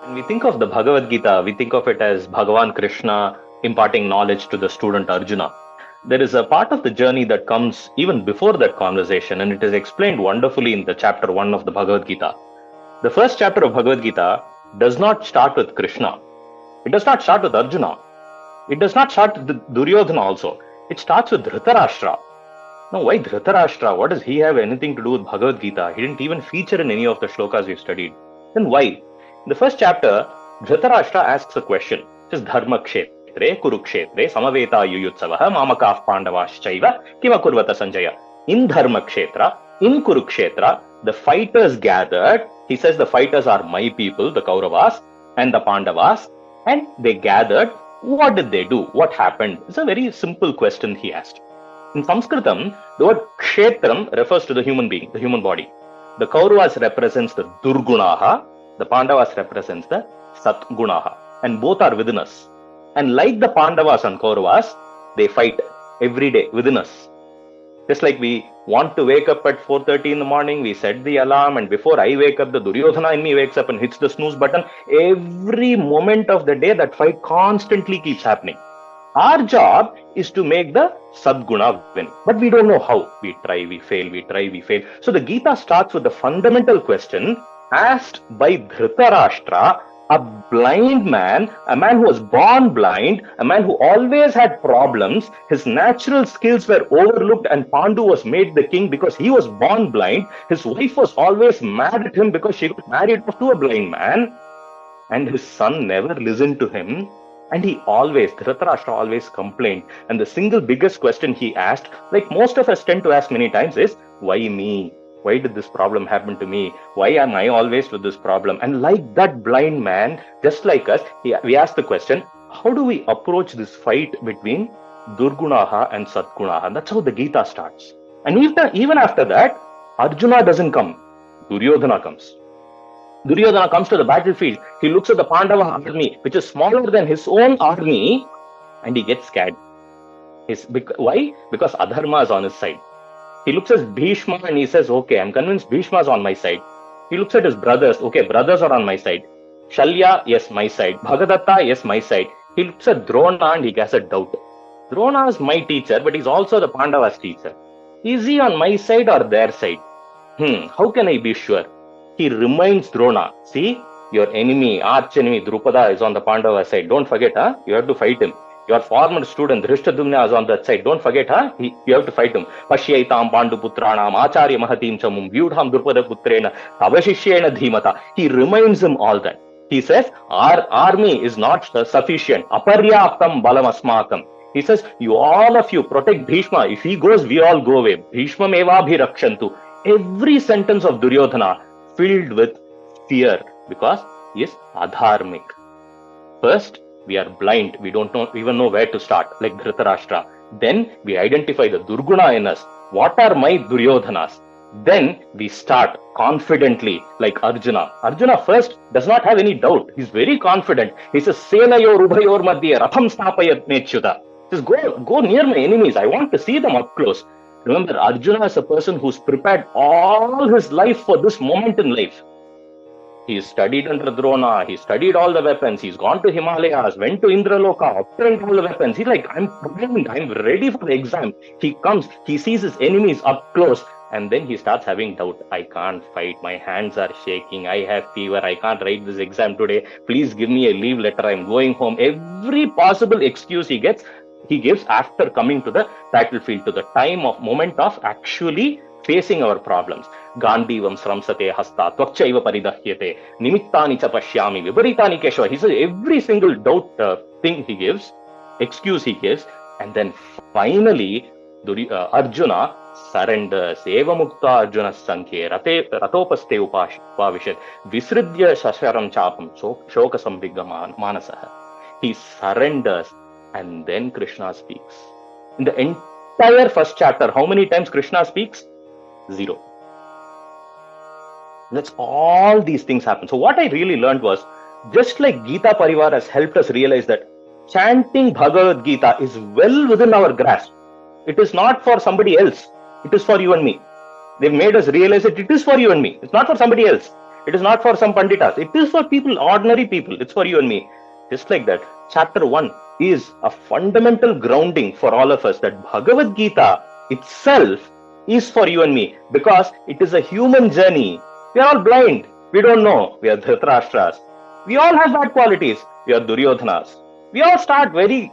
When we think of the Bhagavad Gita, we think of it as Bhagavan Krishna imparting knowledge to the student Arjuna. There is a part of the journey that comes even before that conversation, and it is explained wonderfully in the chapter 1 of the Bhagavad Gita. The first chapter of Bhagavad Gita does not start with Krishna. It does not start with Arjuna. It does not start with Duryodhana also. It starts with Dhritarashtra. Now, why Dhritarashtra? What does he have anything to do with Bhagavad Gita? He didn't even feature in any of the shlokas we've studied. Then why? In the first chapter, Dhritarashtra asks a question. It says, Dharma kshetre, kurukshetre, samaveta yuyutsavaha, mamakaf pandavaschaiva, kima kurvata sanjaya. In Dharma kshetra, in Kurukshetra, the fighters gathered. He says the fighters are my people, the Kauravas and the Pandavas, and they gathered. What did they do? What happened? It's a very simple question he asked. In Sanskritam, the word kshetram refers to the human being, the human body. The Kauravas represents the Durgunaha, the Pandavas represents the Satgunaha, and both are within us. And like the Pandavas and Kauravas, they fight every day within us. Just like we want to wake up at 4:30 in the morning, we set the alarm, and before I wake up, the Duryodhana in me wakes up and hits the snooze button. Every moment of the day, that fight constantly keeps happening. Our job is to make the Sadguna win. But we don't know how. We try, we fail, we try, we fail. So the Gita starts with the fundamental question asked by Dhritarashtra, a blind man, a man who was born blind, a man who always had problems. His natural skills were overlooked, and Pandu was made the king because he was born blind. His wife was always mad at him because she got married to a blind man, and his son never listened to him. And Dhritarashtra always complained. And the single biggest question he asked, like most of us tend to ask many times, is, why me? Why did this problem happen to me? Why am I always with this problem? And like that blind man, just like us, we ask the question, how do we approach this fight between Durgunaha and Satgunaha? That's how the Gita starts. And even after that, Arjuna doesn't come. Duryodhana comes. Duryodhana comes to the battlefield. He looks at the Pandava army, which is smaller than his own army, and he gets scared. Why? Because Adharma is on his side. He looks at Bhishma and he says, okay, I'm convinced Bhishma is on my side. He looks at his brothers. Okay, brothers are on my side. Shalya, yes, my side. Bhagadatta, yes, my side. He looks at Drona and he has a doubt. Drona is my teacher, but he's also the Pandavas' teacher. Is he on my side or their side? How can I be sure? He reminds Drona, see, your enemy, arch enemy, Drupada is on the Pandava side. Don't forget, you have to fight him. Your former student, Drishtadumna, is on that side. Don't forget, you have to fight him. Pashyaitam Pandu Putranam, Acharya Mahatim Chamum, Vyudham Drupada Putrena, Tavashishyena Dhimata. He reminds him all that. He says, our army is not sufficient. Aparyaptam Balam Asmakam. He says, all of you protect Bhishma. If he goes, we all go away. Bhishma Meva Bhirakshantu. Every sentence of Duryodhana filled with fear because he is adharmic. First, we are blind. We don't even know where to start, like Dhritarashtra. Then we identify the Durguna in us. What are my Duryodhanas? Then we start confidently, like Arjuna. Arjuna first does not have any doubt. He's very confident. He says, Senayor Ubhayor Madhya Ratham Snapayat Mechyuta. He says, go near my enemies. I want to see them up close. Remember, Arjuna is a person who's prepared all his life for this moment in life. He studied under Drona, he studied all the weapons, he's gone to Himalayas, went to Indraloka, obtained all the weapons. He's like, I'm primed, I'm ready for the exam. He comes, he sees his enemies up close, and then he starts having doubt. I can't fight, my hands are shaking, I have fever, I can't write this exam today. Please give me a leave letter, I'm going home. Every possible excuse he gives after coming to the battlefield, to the moment of actually facing our problems. Gandhivam sramsate hasta tvakchaiva paridahyate nimittani cha pashyami viparitani keshava. He says every single doubt thing he gives, excuse he gives, and then finally Arjuna surrenders. Eva mukta Arjuna sankhe ratopaste upavishat visridya shasharam chapam shoka sambhigga manasah. He surrenders, and then Krishna speaks. In the entire first chapter, how many times Krishna speaks? 0. That's all these things happen. So what I really learned was, just like Gita Parivar has helped us realize that chanting Bhagavad Gita is well within our grasp. It is not for somebody else. It is for you and me. They've made us realize that it is for you and me. It's not for somebody else. It is not for some panditas. It is for people, ordinary people. It's for you and me. Just like that, chapter 1 is a fundamental grounding for all of us, that Bhagavad Gita itself is for you and me, because it is a human journey. We are all blind. We don't know. We are Dhritarashtra's. We all have bad qualities. We are Duryodhanas. We all start very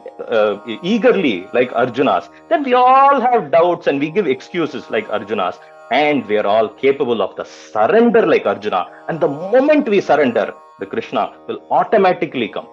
eagerly like Arjunas. Then we all have doubts and we give excuses like Arjunas. And we are all capable of the surrender like Arjuna. And the moment we surrender, the Krishna will automatically come.